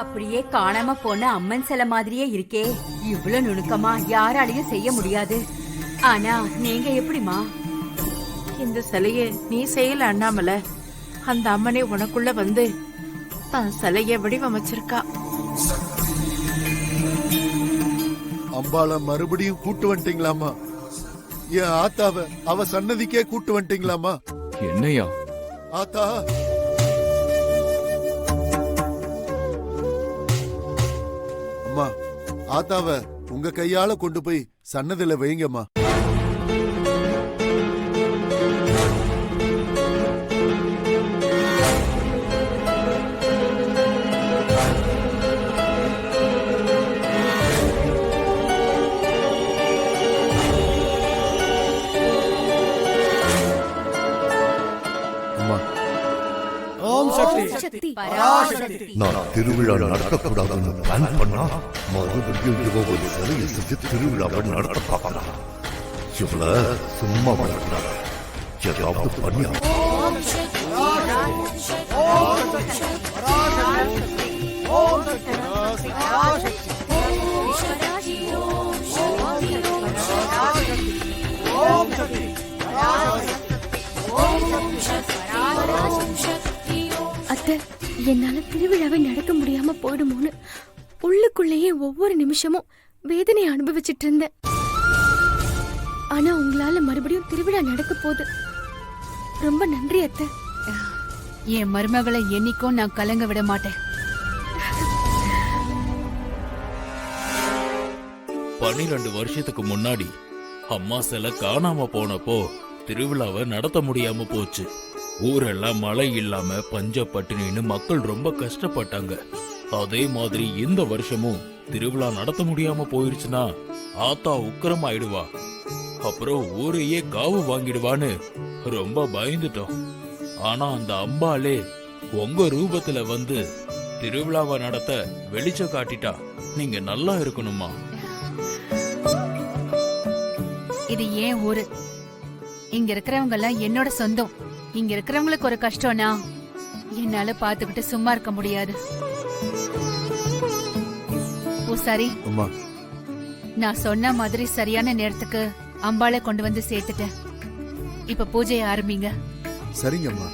அப்படியே காணாம போன அம்மன் சிலை மாதிரியே இருக்கே. இவ்வளவு நுணுக்கமா யாராலையும் செய்ய முடியாது. ஆனா நீங்க எப்படிமா? இந்த சிலைய நீ செய்யல அண்ணாமலை. அந்த அம்மனே உனக்குள்ள வந்து தான் சிலைய வடிவமைச்சிருக்கா. அம்பாள மறுபடியும் கூட்டு வந்துட்டீங்களாமா? என் ஆத்தாவ அவ சன்னதிக்கே கூட்டு வந்துட்டீங்களாமா? என்னையா ஆத்தா, அம்மா ஆத்தாவ உங்க கையால கொண்டு போய் சன்னதில வைங்கம்மா. நான் திருவிழா நடத்தக்கூடாதுன்னு பிளான் பண்ணா மறுபடியும் இவ ஒரு சிலையை செஞ்சு திருவிழாவை நடத்த பார்க்கலாம். இவள சும்மா வளர்க்கிறாங்க. ஏதாவது பண்ணியா? அத்தை, என்னால திருவிழாவை நடக்க முடியாம போயிடுமோன்னு உள்ளுக்குள்ளேயே ஒவ்வொரு நிமிஷமும் வேதனை அனுபவிச்சிட்டு இருந்தேன். ஆனா உங்களால மறுபடியும் திருவிழா நடக்க போகுது. ரொம்ப நன்றி அத்தை. என் மருமகளை என்னைக்கும் நான் கலங்க விட மாட்டேன். 12 வருஷத்துக்கு முன்னாடி அம்மா சிலை காணாம போனப்போ திருவிழாவை நடத்த முடியாம போச்சு. ஊரெல்லாம் மழை இல்லாம பஞ்ச பட்டினின்னு மக்கள் ரொம்ப கஷ்டப்பட்டாங்க. அதே மாதிரி இந்த வருஷமும் திருவிழா நடத்த முடியாம போயிருச்சுன்னா ஆத்தா உக்கிரம் ஆயிடுவா, அப்புறம் ஊரையே காவு வாங்கிடுவான்னு ரொம்ப பயந்துட்டோம். ஆனா அந்த அம்பாளே உங்க ரூபத்துல வந்து திருவிழாவை நடத்த வெளிச்சம் காட்டிட்டா. நீங்க நல்லா இருக்கணுமா? இது ஏன் ஊரு, இங்க இருக்கிறவங்க எல்லாம் என்னோட சொந்தம். இங்க இருக்கிறவங்களுக்கு ஒரு கஷ்டம்னா என்னால பாத்துக்கிட்டு சும்மா இருக்க முடியாது. ஓ சரி, நான் சொன்ன மாதிரி சரியான நேரத்துக்கு அம்பாளை கொண்டு வந்து சேர்த்துட்டேன். இப்ப பூஜையை ஆரம்பிங்க. சரிங்கம்மா.